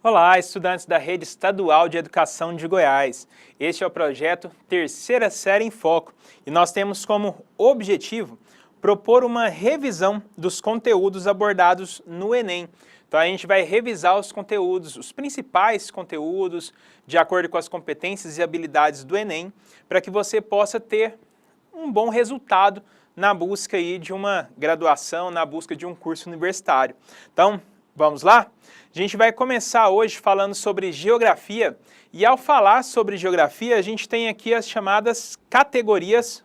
Olá, estudantes da Rede Estadual de Educação de Goiás. Este é o projeto Terceira Série em Foco e nós temos como objetivo propor uma revisão dos conteúdos abordados no Enem. Então a gente vai revisar os conteúdos, os principais conteúdos, de acordo com as competências e habilidades do Enem, para que você possa ter um bom resultado na busca aí de uma graduação, na busca de um curso universitário. Então, vamos lá? A gente vai começar hoje falando sobre geografia e ao falar sobre geografia a gente tem aqui as chamadas categorias,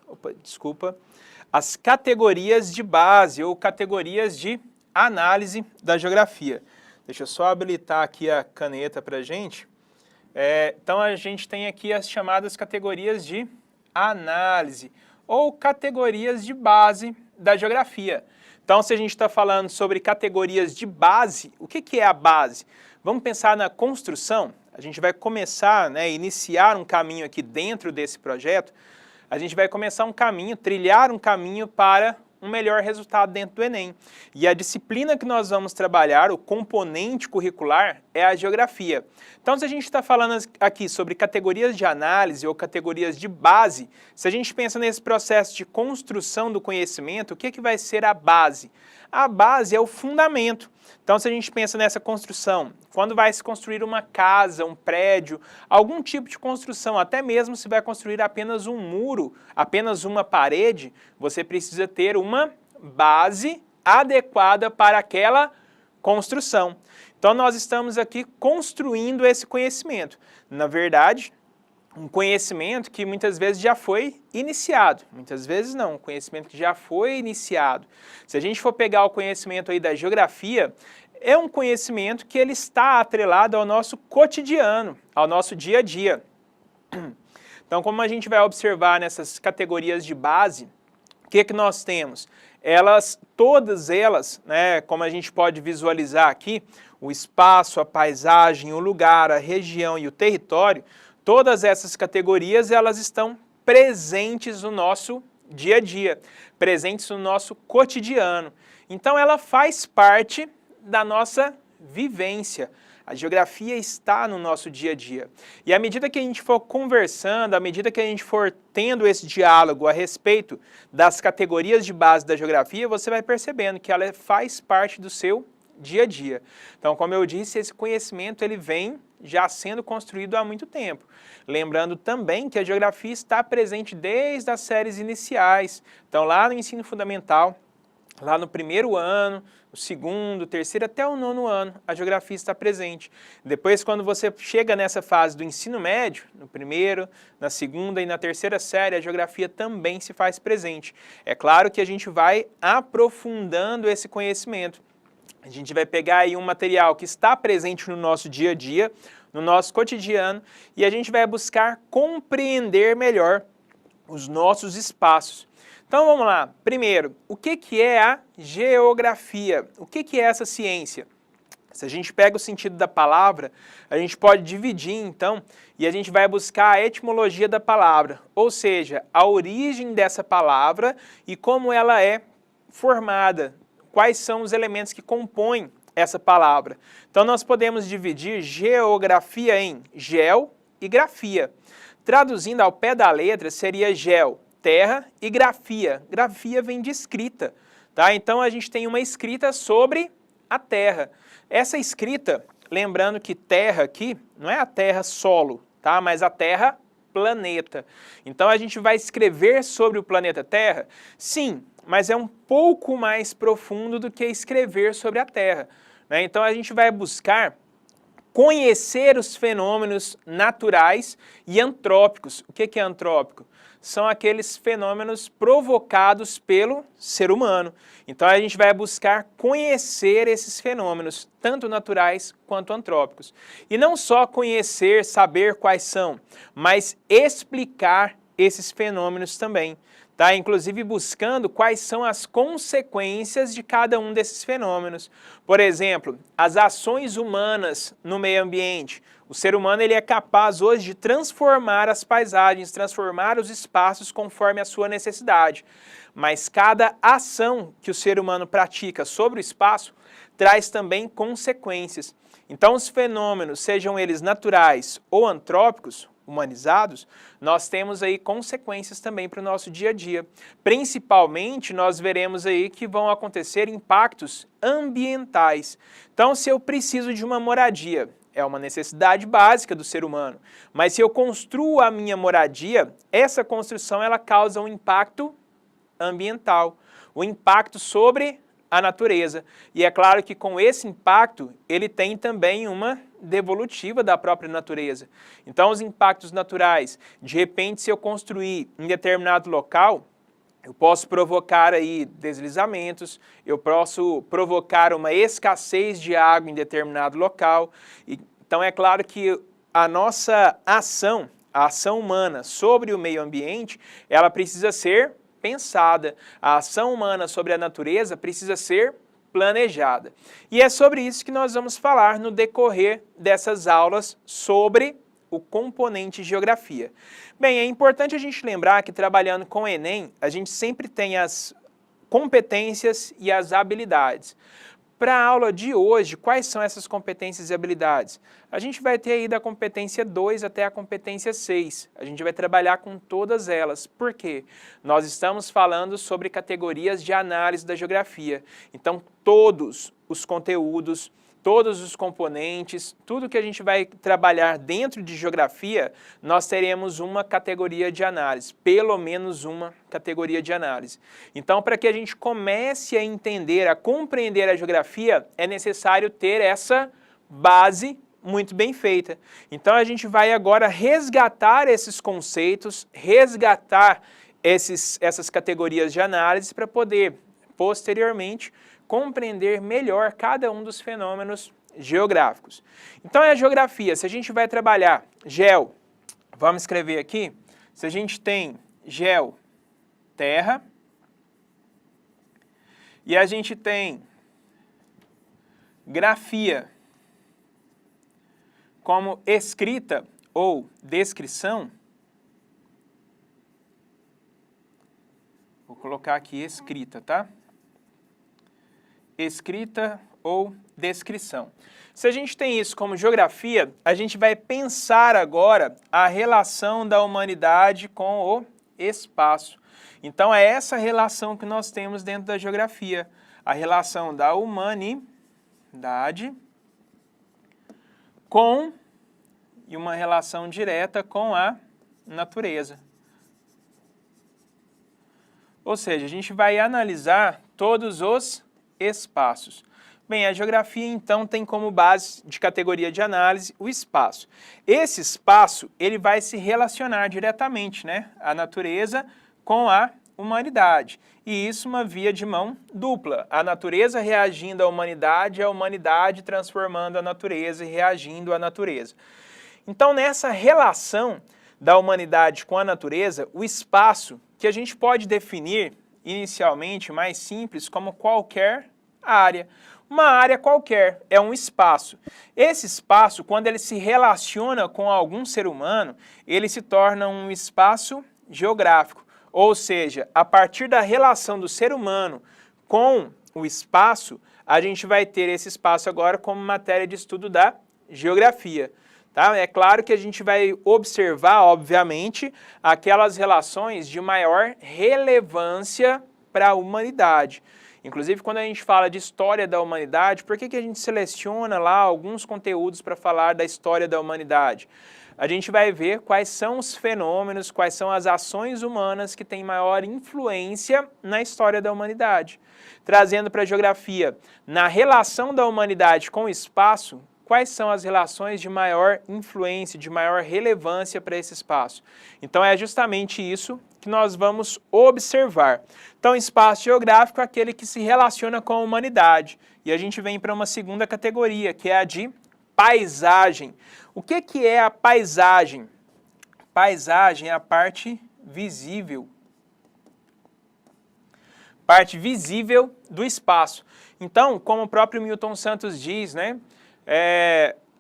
as categorias de base ou categorias de análise da geografia. Deixa eu só habilitar aqui a caneta para a gente. Então a gente tem aqui as chamadas categorias de análise ou categorias de base da geografia. Então, se a gente está falando sobre categorias de base, o que é a base? Vamos pensar na construção? A gente vai começar, iniciar um caminho aqui dentro desse projeto. A gente vai começar um caminho, trilhar um caminho para um melhor resultado dentro do Enem. E a disciplina que nós vamos trabalhar, o componente curricular, é a geografia. Então, se a gente está falando aqui sobre categorias de análise ou categorias de base, se a gente pensa nesse processo de construção do conhecimento, o que vai ser a base? A base é o fundamento. Então, se a gente pensa nessa construção, quando vai se construir uma casa, um prédio, algum tipo de construção, até mesmo se vai construir apenas um muro, apenas uma parede, você precisa ter uma base adequada para aquela construção. Então, nós estamos aqui construindo esse conhecimento. Na verdade, um conhecimento que muitas vezes já foi iniciado, muitas vezes não, um conhecimento que já foi iniciado. Se a gente for pegar o conhecimento aí da geografia, é um conhecimento que ele está atrelado ao nosso cotidiano, ao nosso dia a dia. Então, como a gente vai observar nessas categorias de base, o que nós temos? Todas elas, como a gente pode visualizar aqui, o espaço, a paisagem, o lugar, a região e o território, todas essas categorias, elas estão presentes no nosso dia a dia, presentes no nosso cotidiano. Então, ela faz parte da nossa vivência. A geografia está no nosso dia a dia. E à medida que a gente for conversando, à medida que a gente for tendo esse diálogo a respeito das categorias de base da geografia, você vai percebendo que ela faz parte do seu dia a dia. Então, como eu disse, esse conhecimento ele vem já sendo construído há muito tempo. Lembrando também que a geografia está presente desde as séries iniciais. Então, lá no ensino fundamental, lá no primeiro ano, no segundo, terceiro, até o nono ano, a geografia está presente. Depois, quando você chega nessa fase do ensino médio, no primeiro, na segunda e na terceira série, a geografia também se faz presente. É claro que a gente vai aprofundando esse conhecimento. A gente vai pegar aí um material que está presente no nosso dia a dia, no nosso cotidiano, e a gente vai buscar compreender melhor os nossos espaços. Então vamos lá. Primeiro, o que é a geografia? O que é essa ciência? Se a gente pega o sentido da palavra, a gente pode dividir então e a gente vai buscar a etimologia da palavra, ou seja, a origem dessa palavra e como ela é formada, quais são os elementos que compõem essa palavra. Então nós podemos dividir geografia em geo e grafia. Traduzindo ao pé da letra seria geo, terra, e grafia. Grafia vem de escrita, tá? Então a gente tem uma escrita sobre a terra. Essa escrita, lembrando que terra aqui não é a terra solo, tá? Mas a terra planeta. Então a gente vai escrever sobre o planeta Terra? Sim, mas é um pouco mais profundo do que escrever sobre a Terra, Então a gente vai buscar conhecer os fenômenos naturais e antrópicos. O que é antrópico? São aqueles fenômenos provocados pelo ser humano. Então a gente vai buscar conhecer esses fenômenos, tanto naturais quanto antrópicos. E não só conhecer, saber quais são, mas explicar esses fenômenos também. tá? Inclusive buscando quais são as consequências de cada um desses fenômenos. Por exemplo, as ações humanas no meio ambiente. O ser humano ele é capaz hoje de transformar as paisagens, transformar os espaços conforme a sua necessidade. Mas cada ação que o ser humano pratica sobre o espaço traz também consequências. Então, os fenômenos, sejam eles naturais ou antrópicos, humanizados, nós temos aí consequências também para o nosso dia a dia. Principalmente, nós veremos aí que vão acontecer impactos ambientais. Então, se eu preciso de uma moradia, é uma necessidade básica do ser humano, mas se eu construo a minha moradia, essa construção ela causa um impacto ambiental, o impacto sobre a natureza. E é claro que com esse impacto, ele tem também uma devolutiva da própria natureza. Então, os impactos naturais, de repente, se eu construir em determinado local, eu posso provocar aí deslizamentos, eu posso provocar uma escassez de água em determinado local. Então, é claro que a nossa ação, a ação humana sobre o meio ambiente, ela precisa ser pensada. A ação humana sobre a natureza precisa ser planejada. E é sobre isso que nós vamos falar no decorrer dessas aulas sobre o componente geografia. Bem, é importante a gente lembrar que trabalhando com o Enem, a gente sempre tem as competências e as habilidades. Para a aula de hoje, quais são essas competências e habilidades? A gente vai ter aí da competência 2 até a competência 6. A gente vai trabalhar com todas elas. Por quê? Nós estamos falando sobre categorias de análise da geografia. Então, todos os conteúdos, todos os componentes, tudo que a gente vai trabalhar dentro de geografia, nós teremos uma categoria de análise, pelo menos uma categoria de análise. Então, para que a gente comece a entender, a compreender a geografia, é necessário ter essa base muito bem feita. Então, a gente vai agora resgatar esses conceitos, resgatar essas categorias de análise para poder, posteriormente, compreender melhor cada um dos fenômenos geográficos. Então, é a geografia. Se a gente vai trabalhar geo, vamos escrever aqui, se a gente tem geo, terra, e a gente tem grafia como escrita ou descrição, vou colocar aqui escrita, tá? Escrita ou descrição. Se a gente tem isso como geografia, a gente vai pensar agora a relação da humanidade com o espaço. Então, é essa relação que nós temos dentro da geografia, a relação da humanidade com, e uma relação direta com a natureza. Ou seja, a gente vai analisar todos os espaços. Bem, a geografia, então, tem como base de categoria de análise o espaço. Esse espaço, ele vai se relacionar diretamente, né, a natureza com a humanidade. E isso uma via de mão dupla. A natureza reagindo à humanidade, a humanidade transformando a natureza e reagindo à natureza. Então, nessa relação da humanidade com a natureza, o espaço, que a gente pode definir inicialmente mais simples como qualquer área. Uma área qualquer é um espaço. Esse espaço, quando ele se relaciona com algum ser humano, ele se torna um espaço geográfico. Ou seja, a partir da relação do ser humano com o espaço, a gente vai ter esse espaço agora como matéria de estudo da geografia. Tá? É claro que a gente vai observar, obviamente, aquelas relações de maior relevância para a humanidade. Inclusive, quando a gente fala de história da humanidade, por que a gente seleciona lá alguns conteúdos para falar da história da humanidade? A gente vai ver quais são os fenômenos, quais são as ações humanas que têm maior influência na história da humanidade. Trazendo para a geografia, na relação da humanidade com o espaço, quais são as relações de maior influência, de maior relevância para esse espaço. Então, é justamente isso que nós vamos observar. Então, espaço geográfico é aquele que se relaciona com a humanidade. E a gente vem para uma segunda categoria, que é a de paisagem. O que é a paisagem? Paisagem é a parte visível parte visível do espaço. Então, como o próprio Milton Santos diz, né,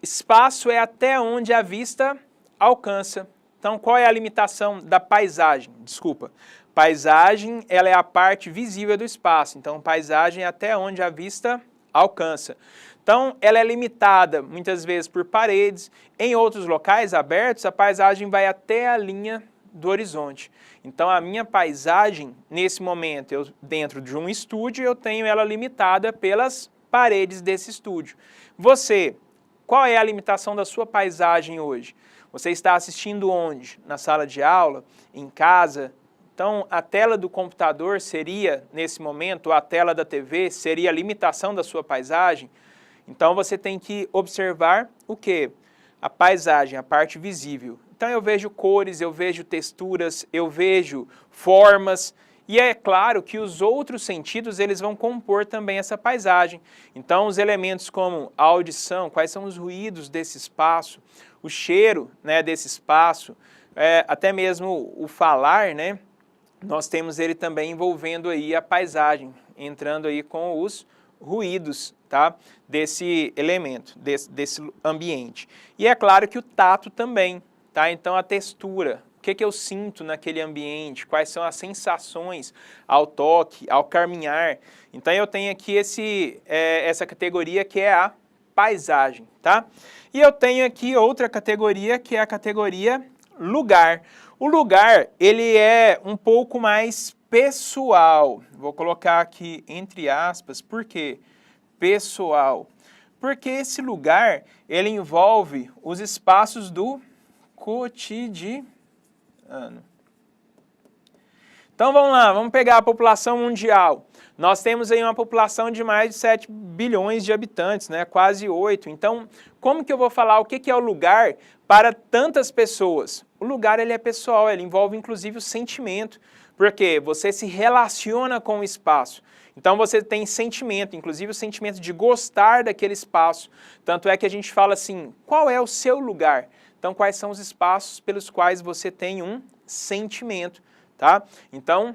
espaço é até onde a vista alcança. Então, qual é a limitação da paisagem? Desculpa. Paisagem, ela é a parte visível do espaço. Então, paisagem é até onde a vista alcança. Então, ela é limitada, muitas vezes, por paredes. Em outros locais abertos, a paisagem vai até a linha do horizonte. Então, a minha paisagem, nesse momento, dentro de um estúdio, eu tenho ela limitada pelas paredes desse estúdio. Você, qual é a limitação da sua paisagem hoje? Você está assistindo onde? Na sala de aula? Em casa? Então, a tela do computador seria, nesse momento, a tela da TV seria a limitação da sua paisagem? Então, você tem que observar o quê? A paisagem, a parte visível. Então, eu vejo cores, eu vejo texturas, eu vejo formas, e é claro que os outros sentidos, eles vão compor também essa paisagem. Então, os elementos como a audição, quais são os ruídos desse espaço, o cheiro, né, desse espaço, até mesmo o falar, né? Nós temos ele também envolvendo aí a paisagem, entrando aí com os ruídos, tá? Desse elemento, desse ambiente. E é claro que o tato também, tá? Então a textura, o que eu sinto naquele ambiente, quais são as sensações ao toque, ao caminhar. Então eu tenho aqui essa categoria que é a paisagem, tá? E eu tenho aqui outra categoria que é a categoria lugar. O lugar, ele é um pouco mais pessoal. Vou colocar aqui entre aspas, por quê? Pessoal. Porque esse lugar, ele envolve os espaços do cotidiano. Então vamos lá, vamos pegar a população mundial. Nós temos aí uma população de mais de 7 bilhões de habitantes, né? Quase 8. Então, como que eu vou falar o que é o lugar para tantas pessoas? O lugar, ele é pessoal, ele envolve inclusive o sentimento, porque você se relaciona com o espaço. Então você tem sentimento, inclusive o sentimento de gostar daquele espaço. Tanto é que a gente fala assim, qual é o seu lugar? Então, quais são os espaços pelos quais você tem um sentimento, tá? Então,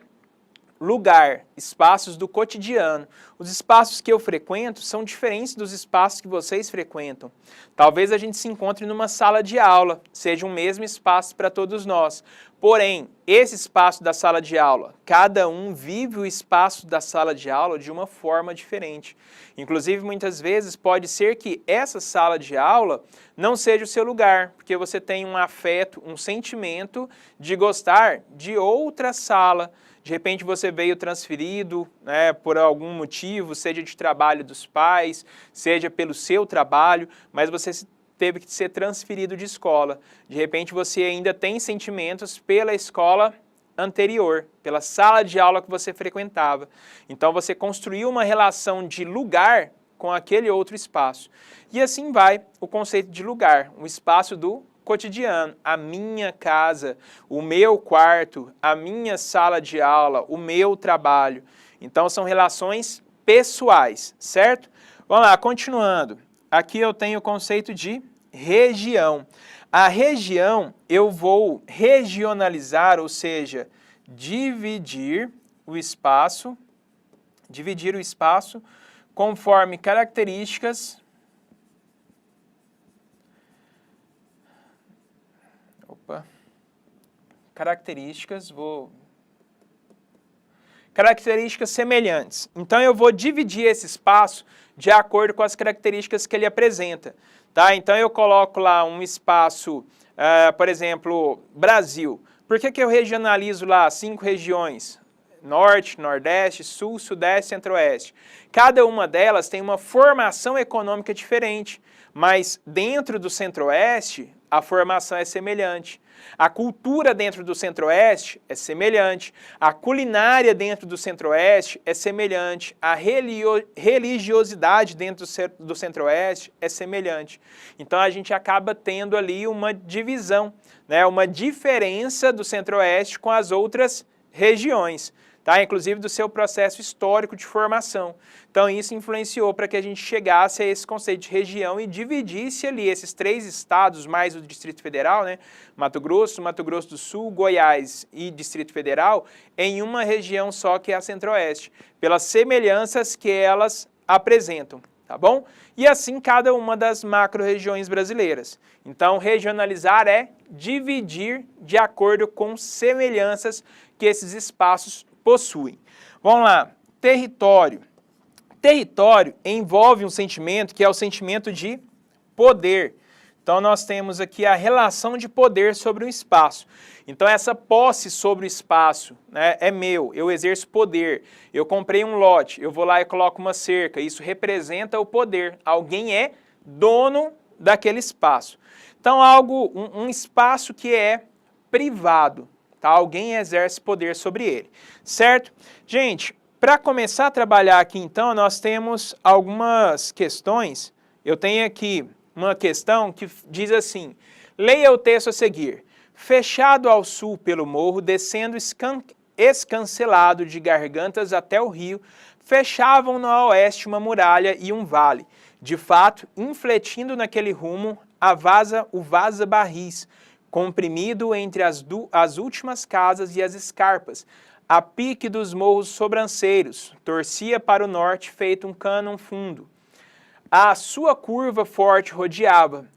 lugar, espaços do cotidiano. Os espaços que eu frequento são diferentes dos espaços que vocês frequentam. Talvez a gente se encontre numa sala de aula, seja um mesmo espaço para todos nós. Porém, esse espaço da sala de aula, cada um vive o espaço da sala de aula de uma forma diferente. Inclusive, muitas vezes pode ser que essa sala de aula não seja o seu lugar, porque você tem um afeto, um sentimento de gostar de outra sala. De repente você veio transferido, né, por algum motivo, seja de trabalho dos pais, seja pelo seu trabalho, mas você teve que ser transferido de escola. De repente você ainda tem sentimentos pela escola anterior, pela sala de aula que você frequentava. Então você construiu uma relação de lugar com aquele outro espaço. E assim vai o conceito de lugar, um espaço do cotidiano, a minha casa, o meu quarto, a minha sala de aula, o meu trabalho. Então são relações pessoais, certo? Vamos lá, continuando. Aqui eu tenho o conceito de região. A região eu vou regionalizar, ou seja, dividir o espaço conforme características características semelhantes. Então eu vou dividir esse espaço de acordo com as características que ele apresenta. Tá? Então eu coloco lá um espaço, por exemplo, Brasil. Por que eu regionalizo lá 5 regiões? Norte, Nordeste, Sul, Sudeste, Centro-Oeste. Cada uma delas tem uma formação econômica diferente, mas dentro do Centro-Oeste a formação é semelhante. A cultura dentro do Centro-Oeste é semelhante, a culinária dentro do Centro-Oeste é semelhante, a religiosidade dentro do Centro-Oeste é semelhante. Então a gente acaba tendo ali uma divisão, né, uma diferença do Centro-Oeste com as outras regiões. tá? Inclusive do seu processo histórico de formação. Então isso influenciou para que a gente chegasse a esse conceito de região e dividisse ali esses 3 estados, mais o Distrito Federal, né? Mato Grosso do Sul, Goiás e Distrito Federal, em uma região só que é a Centro-Oeste, pelas semelhanças que elas apresentam. Tá bom? E assim cada uma das macro-regiões brasileiras. Então, regionalizar é dividir de acordo com semelhanças que esses espaços possuem. Vamos lá, território. Território envolve um sentimento que é o sentimento de poder. Então, nós temos aqui a relação de poder sobre o espaço. Então, essa posse sobre o espaço, né, é meu, eu exerço poder. Eu comprei um lote, eu vou lá e coloco uma cerca, isso representa o poder. Alguém é dono daquele espaço. Então, um espaço que é privado, tá? Alguém exerce poder sobre ele, certo? Gente, para começar a trabalhar aqui, então, nós temos algumas questões. Eu tenho aqui uma questão que diz assim, leia o texto a seguir. Fechado ao sul pelo morro, descendo escancelado de Gargantas até o rio, fechavam no oeste uma muralha e um vale. De fato, infletindo naquele rumo, o Vaza Barris, comprimido entre as últimas casas e as escarpas, a pique dos morros sobranceiros, torcia para o norte feito um cânon fundo. A sua curva forte rodeava,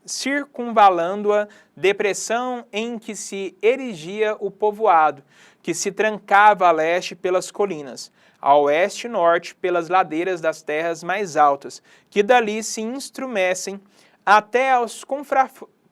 circunvalando-a depressão em que se erigia o povoado, que se trancava a leste pelas colinas, a oeste e norte pelas ladeiras das terras mais altas, que dali se instrumessem até aos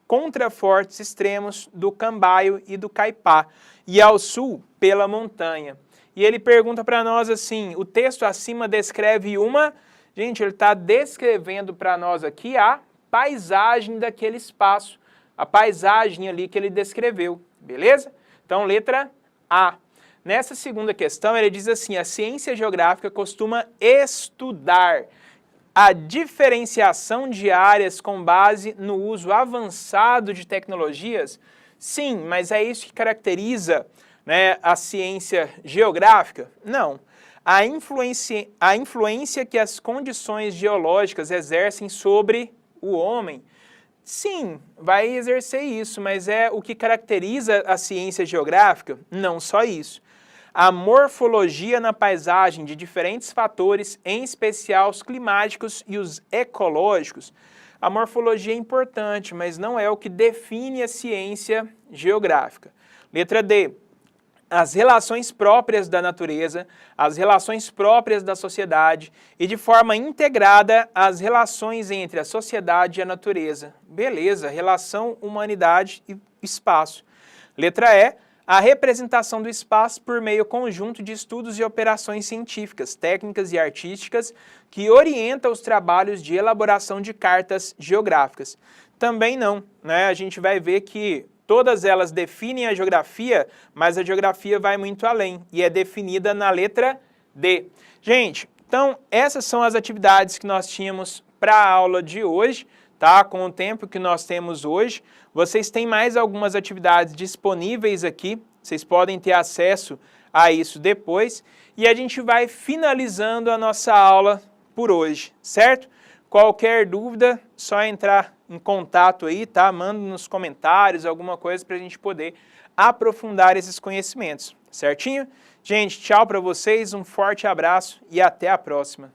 contrafortes extremos do Cambaio e do Caipá, e ao sul pela montanha. E ele pergunta para nós assim, o texto acima descreve uma... Gente, ele está descrevendo para nós aqui a paisagem daquele espaço, a paisagem ali que ele descreveu, beleza? Então, letra A. Nessa segunda questão, ele diz assim, a ciência geográfica costuma estudar a diferenciação de áreas com base no uso avançado de tecnologias? Sim, mas é isso que caracteriza, né, a ciência geográfica? Não. A influência que as condições geológicas exercem sobre o homem, sim, vai exercer isso, mas é o que caracteriza a ciência geográfica? Não só isso. A morfologia na paisagem de diferentes fatores, em especial os climáticos e os ecológicos. A morfologia é importante, mas não é o que define a ciência geográfica. Letra D. As relações próprias da natureza, as relações próprias da sociedade e, de forma integrada, as relações entre a sociedade e a natureza. Beleza, relação humanidade e espaço. Letra E, a representação do espaço por meio conjunto de estudos e operações científicas, técnicas e artísticas que orienta os trabalhos de elaboração de cartas geográficas. Também não, né? A gente vai ver que todas elas definem a geografia, mas a geografia vai muito além e é definida na letra D. Gente, então essas são as atividades que nós tínhamos para a aula de hoje, tá? Com o tempo que nós temos hoje. Vocês têm mais algumas atividades disponíveis aqui, vocês podem ter acesso a isso depois. E a gente vai finalizando a nossa aula por hoje, certo? Qualquer dúvida, só entrar em contato aí, tá? Manda nos comentários alguma coisa para a gente poder aprofundar esses conhecimentos, certinho? Gente, tchau para vocês, um forte abraço e até a próxima.